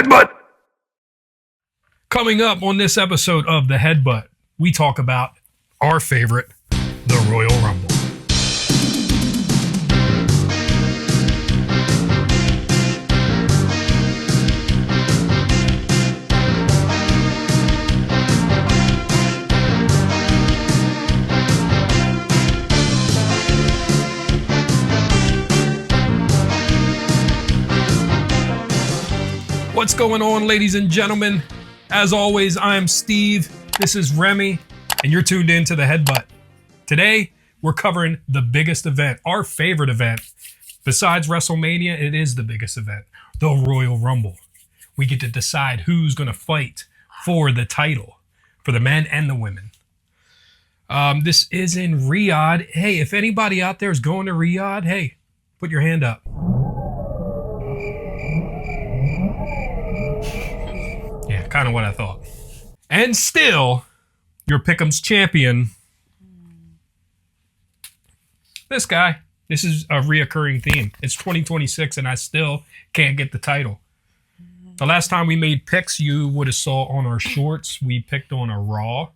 Headbutt! Coming up on this episode of The Headbutt, we talk about our favorite, the Royal Rumble. What's going on, ladies and gentlemen? As always, I'm Steve, this is Remy, and you're tuned in to The Headbutt. Today, we're covering the biggest event, our favorite event. Besides WrestleMania, it is the biggest event, the Royal Rumble. We get to decide who's going to fight for the title, for the men and the women. This is in Riyadh. Hey, if anybody out there is going to Riyadh, hey, put your hand up. Yeah, kind of what I thought. And still, your Pick'em's champion, this guy. This is a reoccurring theme. It's 2026 and I still can't get the title. The last time we made picks, you would have saw on our shorts, we picked on a Raw.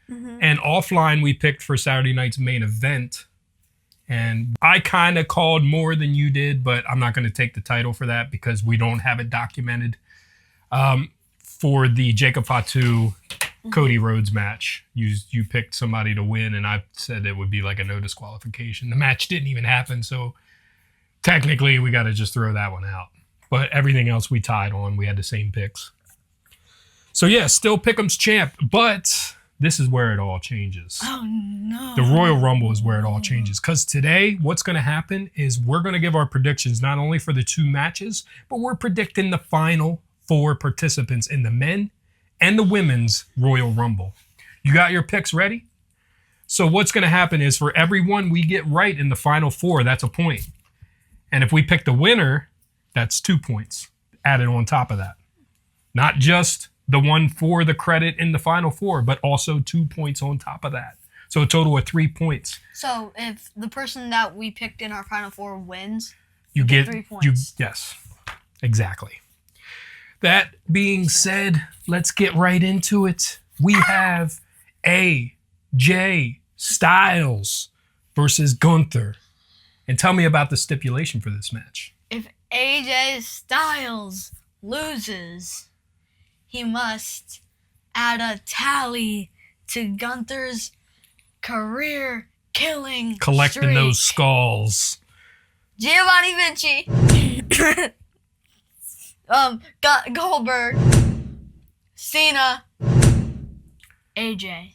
And offline, we picked for Saturday night's main event. And I kind of called more than you did, but I'm not going to take the title for that because we don't have it documented. For the Jacob Fatu Cody Rhodes match, you picked somebody to win, and I said it would be like a no disqualification. The match didn't even happen, so technically we got to just throw that one out. But everything else we tied on, we had the same picks. So yeah, still Pick'em's champ, but this is where it all changes. Oh no. The Royal Rumble is where it all changes. Because today, what's going to happen is we're going to give our predictions not only for the two matches, but we're predicting the final 4 participants in the men and the women's Royal Rumble. You got your picks ready? So what's going to happen is for every one we get right in the final 4, that's a point. And if we pick the winner, that's 2 points added on top of that. Not just the one for the credit in the final 4, but also 2 points on top of that. So a total of 3 points. So if the person that we picked in our final 4 wins, you get 3 points. Yes, exactly. That being said, let's get right into it. We have AJ Styles versus Gunther. And tell me about the stipulation for this match. If AJ Styles loses, he must add a tally to Gunther's career-killing collecting streak. Those skulls. Giovanni Vinci. Goldberg, Cena, AJ.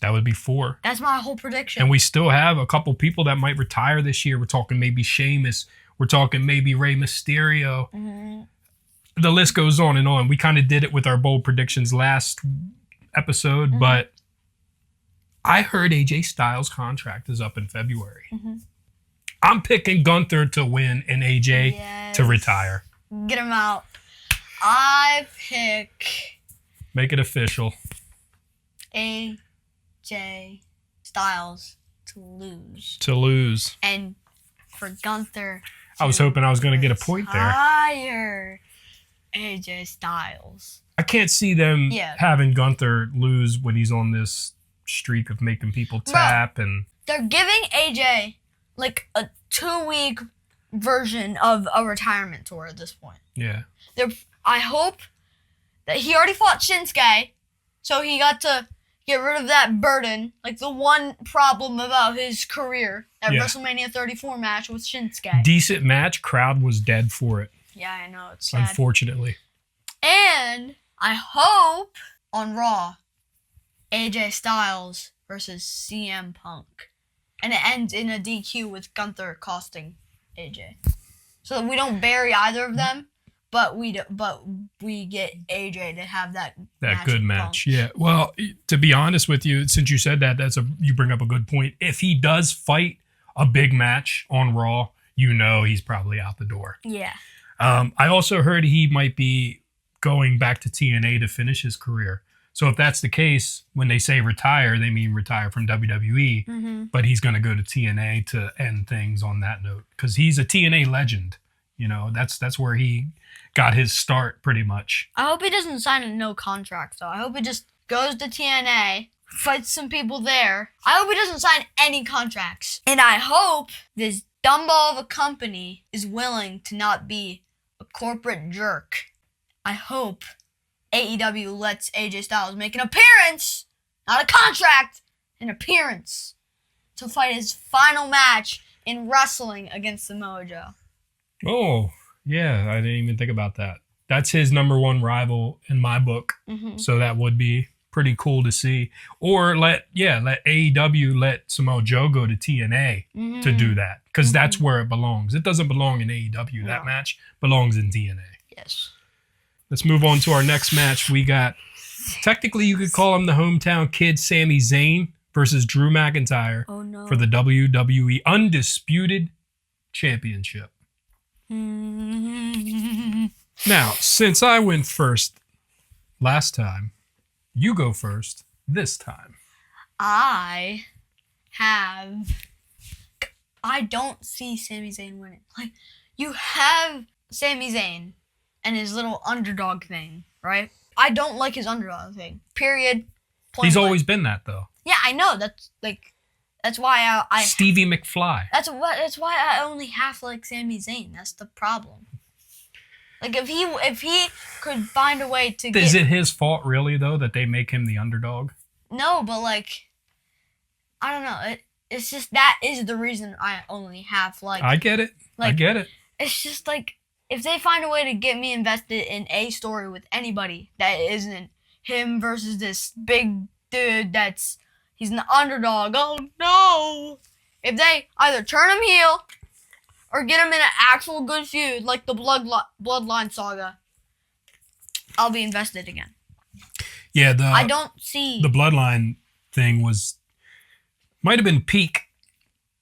That would be 4. That's my whole prediction. And we still have a couple people that might retire this year. We're talking maybe Sheamus. We're talking maybe Rey Mysterio. The list goes on and on. We kind of did it with our bold predictions last episode, but I heard AJ Styles' contract is up in February. I'm picking Gunther to win and AJ to retire. Get him out. I pick... Make it official. AJ Styles to lose. To lose. And for Gunther I was hoping I was going to get a point there. Retire AJ Styles. I can't see them having Gunther lose when he's on this streak of making people tap. And they're giving AJ like a 2-week version of a retirement tour at this point. Yeah. I hope that he already fought Shinsuke, so he got to get rid of that burden, like the one problem about his career, that WrestleMania 34 match with Shinsuke. Decent match, crowd was dead for it. Yeah, I know, it's sad. Unfortunately. And I hope on Raw, AJ Styles versus CM Punk. And it ends in a DQ with Gunther costing AJ. So that we don't bury either of them, but we get AJ to have that good match. Yeah. Well, to be honest with you, since you said that, you bring up a good point. If he does fight a big match on Raw, you know he's probably out the door. Yeah. I also heard he might be going back to TNA to finish his career. So if that's the case, when they say retire, they mean retire from WWE, but he's going to go to TNA to end things on that note because he's a TNA legend. You know, that's where he got his start pretty much. I hope he doesn't sign a no contract, though. I hope he just goes to TNA, fights some people there. I hope he doesn't sign any contracts. And I hope this dumbbell of a company is willing to not be a corporate jerk. I hope AEW lets AJ Styles make an appearance, not a contract, an appearance, to fight his final match in wrestling against Samoa Joe. Oh, yeah, I didn't even think about that. That's his number one rival in my book. Mm-hmm. So that would be pretty cool to see. Or let AEW let Samoa Joe go to TNA to do that. Because that's where it belongs. It doesn't belong in AEW. That match belongs in TNA. Yes. Let's move on to our next match. We got, technically you could call him the hometown kid, Sami Zayn versus Drew McIntyre for the WWE Undisputed Championship. Now, since I went first last time, you go first this time. I don't see Sami Zayn winning. Like, you have Sami Zayn and his little underdog thing, right? I don't like his underdog thing. Period. He's always been that, though. Yeah, I know. That's why I Stevie McFly. That's why I only half like Sami Zayn. That's the problem. Like, if he could find a way to Is it his fault, really, though, that they make him the underdog? No, but, like, I don't know. It's just that is the reason I only half like... I get it. Like, I get it. It's just, like, if they find a way to get me invested in a story with anybody that isn't him versus this big dude he's an underdog, oh, no! If they either turn him heel or get him in an actual good feud, like the Bloodline saga, I'll be invested again. Yeah, I don't see... The Bloodline thing might have been peak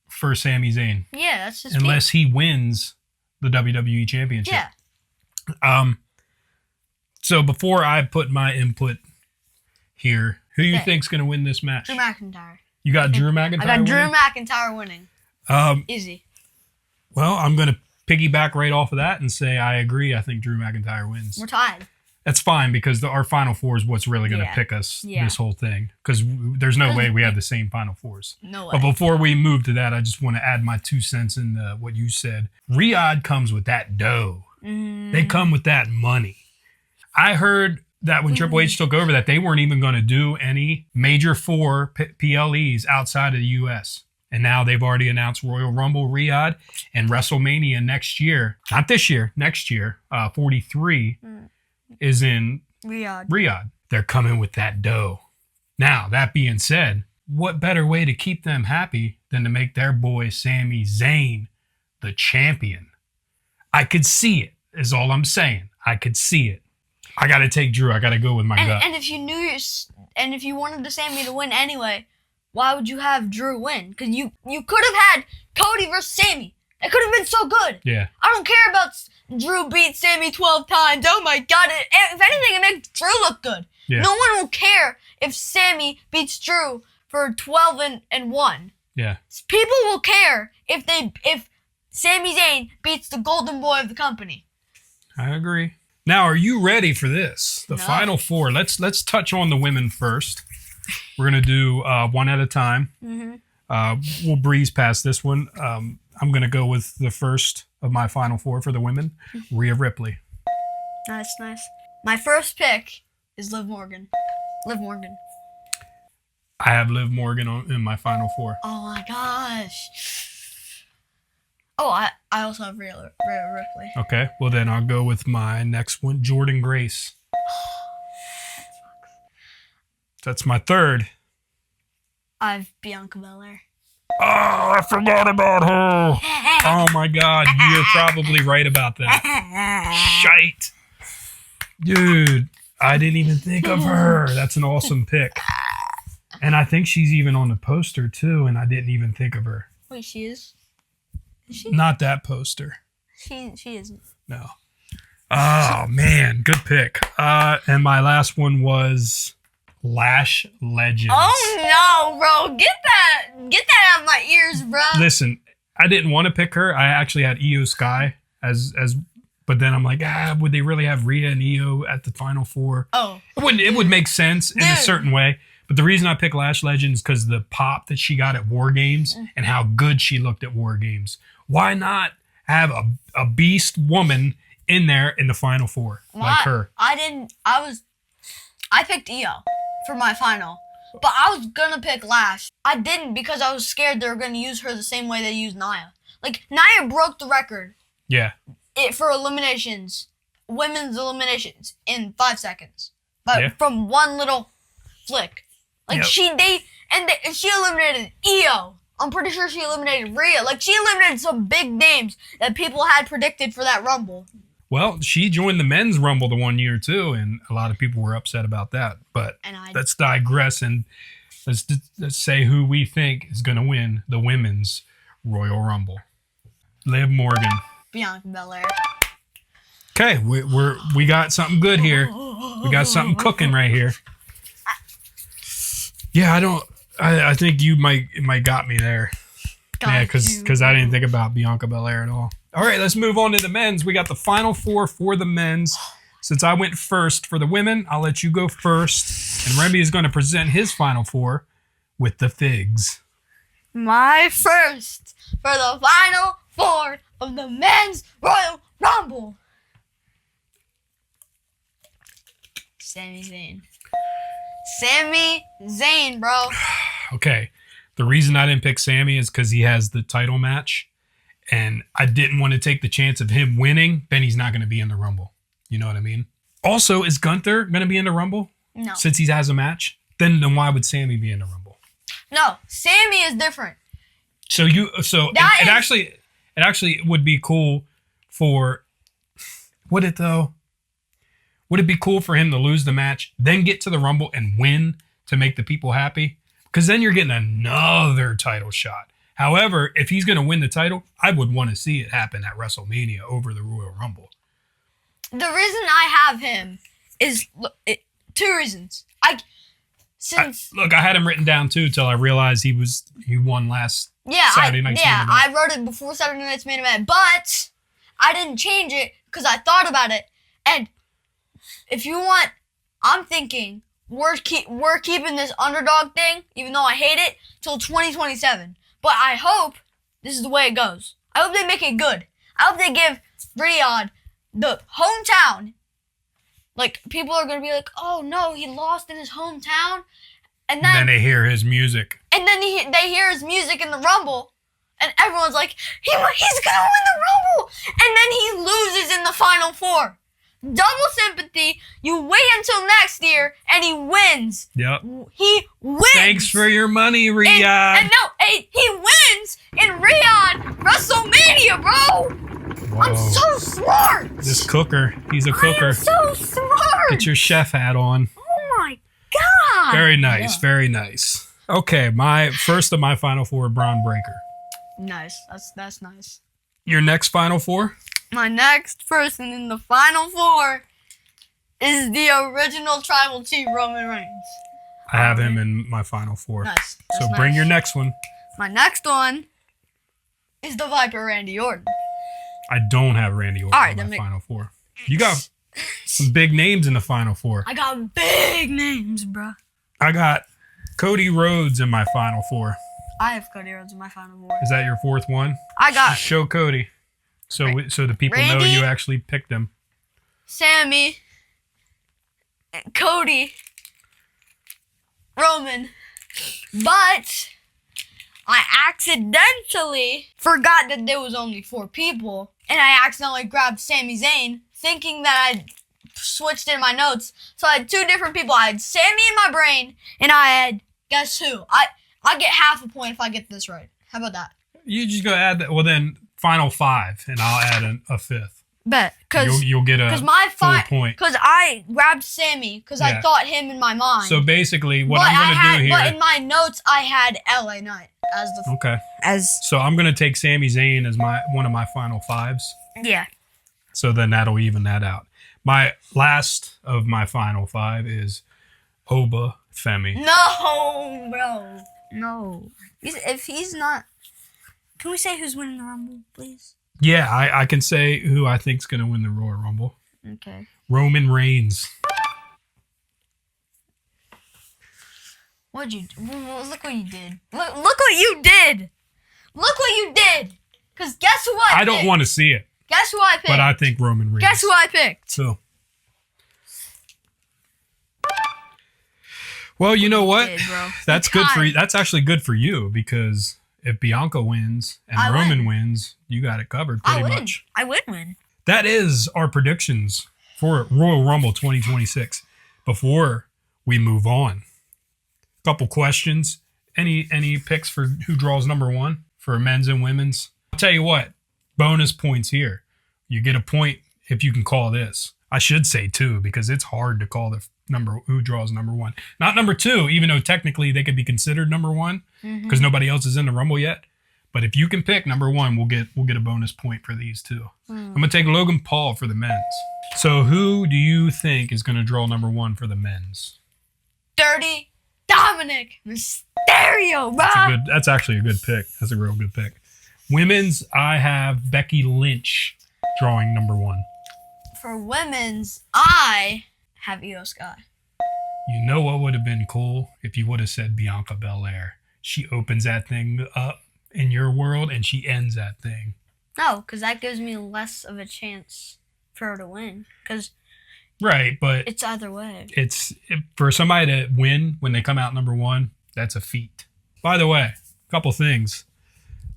for Sami Zayn. Yeah, that's just unless he wins the WWE Championship. Yeah. So before I put my input here, who do you think's going to win this match? Drew McIntyre. You got Drew McIntyre I got Drew winning? McIntyre winning. Easy. Well, I'm going to piggyback right off of that and say I agree. I think Drew McIntyre wins. We're tied. That's fine because our Final Four is what's really going to pick us this whole thing. Because there's no way we have the same Final Fours. No way. But before we move to that, I just want to add my 2 cents in what you said. Riyadh comes with that dough. They come with that money. I heard that when Triple H took over that they weren't even going to do any major four PLEs outside of the U.S. And now they've already announced Royal Rumble Riyadh and WrestleMania next year. Not this year, next year. 43 is in Riyadh. They're coming with that dough. Now, that being said, what better way to keep them happy than to make their boy Sami Zayn the champion? I could see it, is all I'm saying. I could see it. I got to take Drew. I got to go with my gut. And if you if you wanted the Sami to win anyway, why would you have Drew win? Because you could have had Cody versus Sami. It could have been so good. Yeah. I don't care about Drew beat Sami 12 times. Oh my God. If anything, it makes Drew look good. Yeah. No one will care if Sami beats Drew for 12-1. Yeah. People will care if Sami Zayn beats the golden boy of the company. I agree. Now, are you ready for this? The Final Four. Let's touch on the women first. We're going to do one at a time. We'll breeze past this one. I'm going to go with the first of my Final Four for the women, Rhea Ripley. Nice. My first pick is Liv Morgan. I have Liv Morgan in my Final Four. Oh my gosh. Oh, I also have Rhea Ripley. Okay, well then I'll go with my next one, Jordynne Grace. That's my third. I have Bianca Belair. Oh, I forgot about her. Oh my God, you're probably right about that. Shite. Dude, I didn't even think of her. That's an awesome pick. And I think she's even on the poster too, and I didn't even think of her. Wait, she is? Is she? Not that poster. She isn't. No. Oh, man, good pick. And my last one was Lash Legends. Oh no, bro! Get that out of my ears, bro. Listen, I didn't want to pick her. I actually had Io Sky But then I'm like, would they really have Rhea and Io at the final four? Oh, It would make sense in a Dude. certain way. But the reason I pick Lash Legend is because the pop that she got at War Games and how good she looked at War Games. Why not have a beast woman in there in the final four like her? I picked Io for my final, but I was gonna pick Lash. I didn't because I was scared they were gonna use her the same way they used Nia. Like Nia broke the record Yeah. for eliminations, women's eliminations in 5 seconds, but Yeah. from one little flick. Like Yep. she eliminated Io. I'm pretty sure she eliminated Rhea. Like she eliminated some big names that people had predicted for that Rumble. Well, she joined the men's Rumble the one year too, and a lot of people were upset about that. But let's digress and let's say who we think is going to win the women's Royal Rumble. Liv Morgan. Bianca Belair. Okay, we got something good here. We got something cooking right here. Yeah, I think you might got me there. Yeah, because I didn't think about Bianca Belair at all. All right, let's move on to the men's. We got the final four for the men's. Since I went first for the women, I'll let you go first. And Remy is going to present his final four with the figs. My first for the final four of the men's Royal Rumble. Sami Zayn. Sami Zayn, bro. Okay. The reason I didn't pick Sami is because he has the title match. And I didn't want to take the chance of him winning. Then he's not going to be in the Rumble. You know what I mean? Also, is Gunther going to be in the Rumble? No. Since he has a match? Then why would Sami be in the Rumble? No, Sami is different. It actually would be cool for, would it though? Would it be cool for him to lose the match, then get to the Rumble and win to make the people happy? Because then you're getting another title shot. However, if he's going to win the title, I would want to see it happen at WrestleMania over the Royal Rumble. The reason I have him is two reasons. I had him written down too till I realized he won last Saturday night's main event. I wrote it before Saturday night's main event, but I didn't change it because I thought about it. And if you want, I'm thinking we're keeping this underdog thing, even though I hate it, till 2027. But I hope this is the way it goes. I hope they make it good. I hope they give Riyadh the hometown. Like, people are going to be like, oh no, he lost in his hometown. And then they hear his music. And then they hear his music in the Rumble. And everyone's like, he's going to win the Rumble. And then he loses in the Final Four. Double sympathy. You wait until next year, and he wins. Yep. He wins. Thanks for your money, Riyadh. He wins in Riyadh WrestleMania, bro. Whoa. I'm so smart. This cooker. He's a cooker. I'm so smart. Get your chef hat on. Oh my God. Very nice. Yeah. Very nice. Okay, my first of my Final Four, Braun Breaker. Nice. That's nice. Your next Final Four? My next person in the Final Four is the original Tribal Chief, Roman Reigns. I have him in my Final Four. Nice. So bring your next one. My next one is the Viper, Randy Orton. I don't have Randy Orton in my Final Four. You got some big names in the Final Four. I got big names, bro. I got Cody Rhodes in my Final Four. I have Cody Rhodes in my Final Four. Is that your fourth one? I got... Show Cody. So the people know you actually picked him. Sammy, Cody, Roman. But I accidentally forgot that there was only 4 people. And I accidentally grabbed Sami Zayn, thinking that I switched in my notes. So I had 2 different people. I had Sammy in my brain, and I had, guess who? I get half a point if I get this right. How about that? You just go add that. Well, then Final 5, and I'll add a 5th. Bet. Because you'll get a full point. Because I grabbed Sammy because I thought him in my mind. So basically, what I'm going to do here. But in my notes, I had LA Knight as the. Okay. So I'm going to take Sami Zayn as one of my Final 5s. Yeah. So then that'll even that out. My last of my Final 5 is Oba Femi. No, bro. No. If he's not. Can we say who's winning the Rumble, please? Yeah, I can say who I think's going to win the Royal Rumble. Okay. Roman Reigns. What'd you do? Look what you did. Look what you did. Look what you did. Because guess what? I don't want to see it. Guess who I picked? But I think Roman Reigns. Guess who I picked? So. Well, you know what? Did, bro. That's good for you. That's actually good for you because if Bianca wins and Roman wins, you got it covered pretty much. I would win. That is our predictions for Royal Rumble 2026. Before we move on, couple questions. Any picks for who draws number one for men's and women's? I'll tell you what, bonus points here. You get a point if you can call this. I should say two because it's hard to call the number who draws number one. Not number two, even though technically they could be considered number one because nobody else is in the Rumble yet. But if you can pick number one, we'll get a bonus point for these two. I'm gonna take Logan Paul for the men's. So who do you think is gonna draw number one for the men's? Dirty Dominic Mysterio, bro. That's actually a good pick. That's a real good pick. Women's, I have Becky Lynch drawing number one. For women's, I have Io Sky. You know what would have been cool if you would have said Bianca Belair. She opens that thing up in your world and she ends that thing. No, because that gives me less of a chance for her to win. Because right, but it's either way. It's for somebody to win when they come out number one. That's a feat. By the way, a couple things.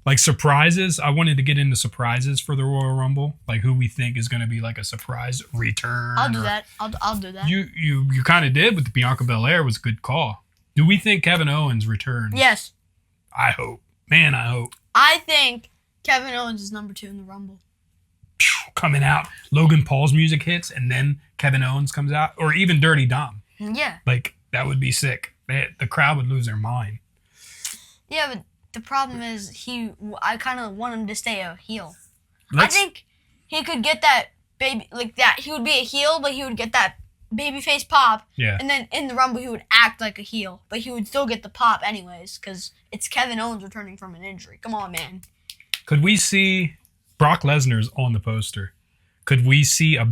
Like surprises, I wanted to get into surprises for the Royal Rumble, like who we think is going to be like a surprise return. I'll do that. I'll do that. You kind of did with the Bianca Belair was a good call. Do we think Kevin Owens returns? Yes. I hope. Man, I hope. I think Kevin Owens is number 2 in the Rumble. Coming out, Logan Paul's music hits, and then Kevin Owens comes out, or even Dirty Dom. Yeah. Like that would be sick. The crowd would lose their mind. Yeah, but the problem is I kind of want him to stay a heel. I think he could get that baby, like that. He would be a heel, but he would get that babyface pop. Yeah. And then in the Rumble, he would act like a heel, but he would still get the pop anyways, because it's Kevin Owens returning from an injury. Come on, man. Could we see Brock Lesnar's on the poster? Could we see a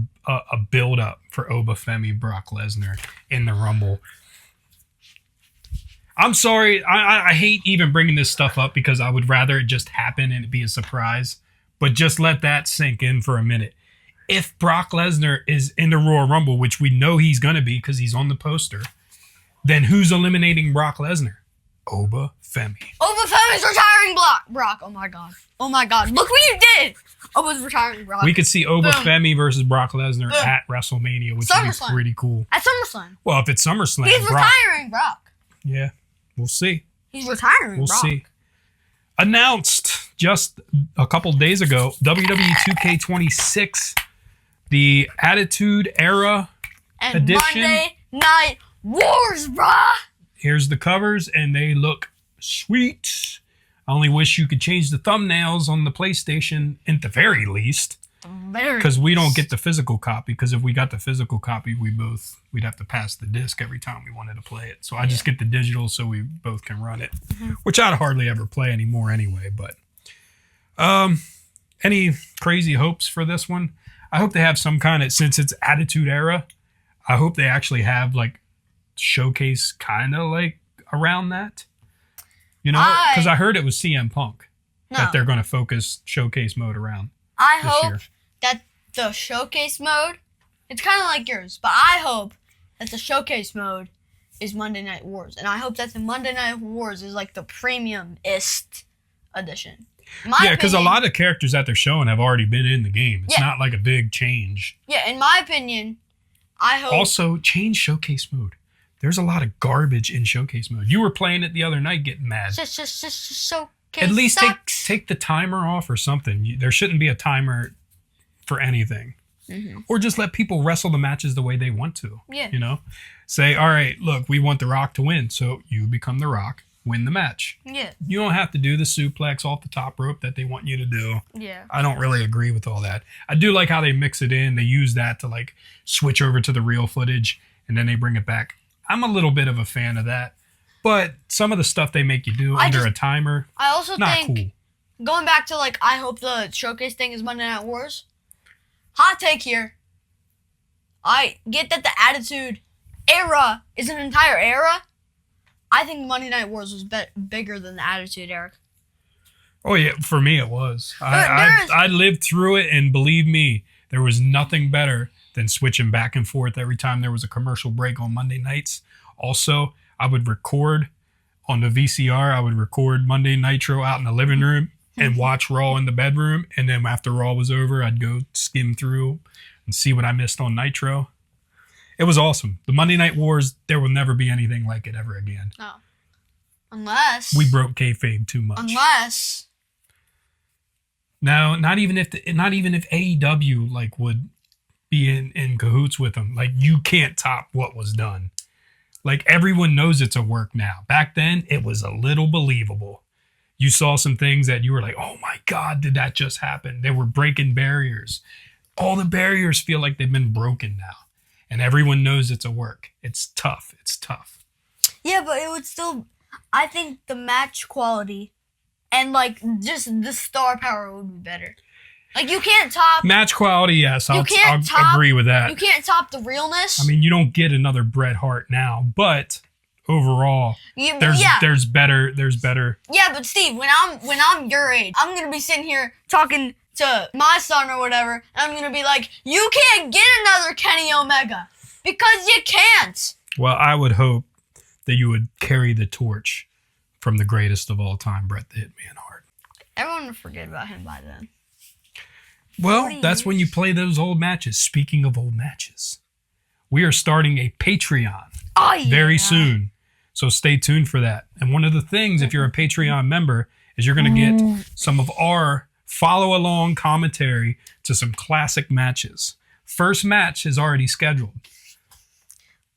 build-up for Obafemi Brock Lesnar in the Rumble? I'm sorry. I hate even bringing this stuff up because I would rather it just happen and it be a surprise. But just let that sink in for a minute. If Brock Lesnar is in the Royal Rumble, which we know he's going to be because he's on the poster, then who's eliminating Brock Lesnar? Obafemi. Obafemi's retiring Brock. Oh, my God. Oh, my God. Look what you did. Oba's retiring Brock. We could see Obafemi versus Brock Lesnar at WrestleMania, which would be pretty cool. At SummerSlam. Well, if it's SummerSlam, he's retiring Brock. Yeah. We'll see. He's retiring. We'll see. Announced just a couple days ago, WWE 2K26, the Attitude Era and edition. Monday Night Wars, brah. Here's the covers, and they look sweet. I only wish you could change the thumbnails on the PlayStation at the very least. Because we don't get the physical copy. Because if we got the physical copy, we'd have to pass the disc every time we wanted to play it. So I just get the digital so we both can run it, which I'd hardly ever play anymore anyway. But any crazy hopes for this one? I hope they have some kind of, since it's Attitude Era, I hope they actually have like showcase kind of like around that. You know, because I heard it was CM Punk that they're going to focus showcase mode around. I hope that the showcase mode, it's kind of like yours, but I hope that the showcase mode is Monday Night Wars. And I hope that the Monday Night Wars is like the premium-ist edition. Yeah, because a lot of characters that they're showing have already been in the game. It's not like a big change. Yeah, in my opinion, I hope... Also, change showcase mode. There's a lot of garbage in showcase mode. You were playing it the other night getting mad. Showcase at least take the timer off or something. There shouldn't be a timer for anything. Or just let people wrestle the matches the way they want to. Yeah. You know? Say, all right, look, we want The Rock to win. So you become The Rock, win the match. Yeah. You don't have to do the suplex off the top rope that they want you to do. Yeah. I don't really agree with all that. I do like how they mix it in. They use that to like switch over to the real footage and then they bring it back. I'm a little bit of a fan of that. But some of the stuff they make you do under a timer, I also not think cool. going back to like, I hope the showcase thing is Monday Night Wars. Hot take here. I get that the Attitude Era is an entire era. I think Monday Night Wars was bigger than the Attitude Era. Oh yeah, for me it was. I lived through it, and believe me, there was nothing better than switching back and forth every time there was a commercial break on Monday nights. Also, I would record on the VCR. I would record Monday Nitro out in the living room and watch Raw in the bedroom. And then after Raw was over, I'd go skim through and see what I missed on Nitro. It was awesome. The Monday Night Wars, there will never be anything like it ever again. No. Unless... we broke kayfabe too much. Unless... No, not even if AEW like would be in cahoots with them. Like, you can't top what was done. Like, everyone knows it's a work now. Back then, it was a little believable. You saw some things that you were like, oh my God, did that just happen? They were breaking barriers. All the barriers feel like they've been broken now. And everyone knows it's a work. It's tough. It's tough. Yeah, but it would still... I think the match quality and, like, just the star power would be better. Like, you can't top... match quality, yes. I'll agree with that. You can't top the realness. I mean, you don't get another Bret Hart now, but overall, there's better. Yeah, but Steve, when I'm your age, I'm going to be sitting here talking to my son or whatever, and I'm going to be like, you can't get another Kenny Omega because you can't. Well, I would hope that you would carry the torch from the greatest of all time, Bret the Hitman Hart. Everyone would forget about him by then. Well, that's when you play those old matches. Speaking of old matches, we are starting a Patreon very soon. So stay tuned for that. And one of the things, if you're a Patreon member, is you're going to get some of our follow-along commentary to some classic matches. First match is already scheduled.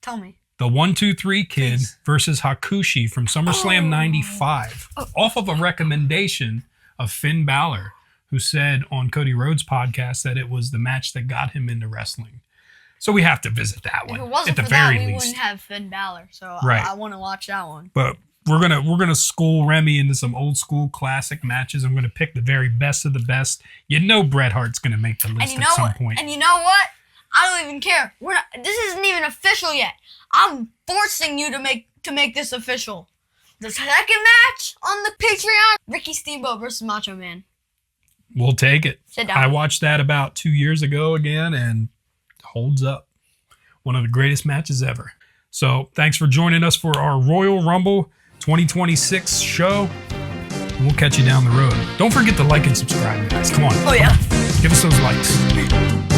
Tell me. The 1-2-3 Kid versus Hakushi from SummerSlam 95. Off of a recommendation of Finn Balor, who said on Cody Rhodes' podcast that it was the match that got him into wrestling. So we have to visit that one. If it wasn't at the for very that, we least. wouldn't have Finn Balor. So right. I want to watch that one. But we're gonna school Remy into some old school classic matches. I'm gonna pick the very best of the best. You know Bret Hart's gonna make the list at some point. And you know what? I don't even care. This isn't even official yet. I'm forcing you to make this official. The second match on the Patreon: Ricky Steamboat versus Macho Man. We'll take it. Sit down. I watched that about 2 years ago again, and holds up. One of the greatest matches ever. So thanks for joining us for our Royal Rumble 2026 show. We'll catch you down the road. Don't forget to like and subscribe, guys. Come on. Oh yeah. Give us those likes.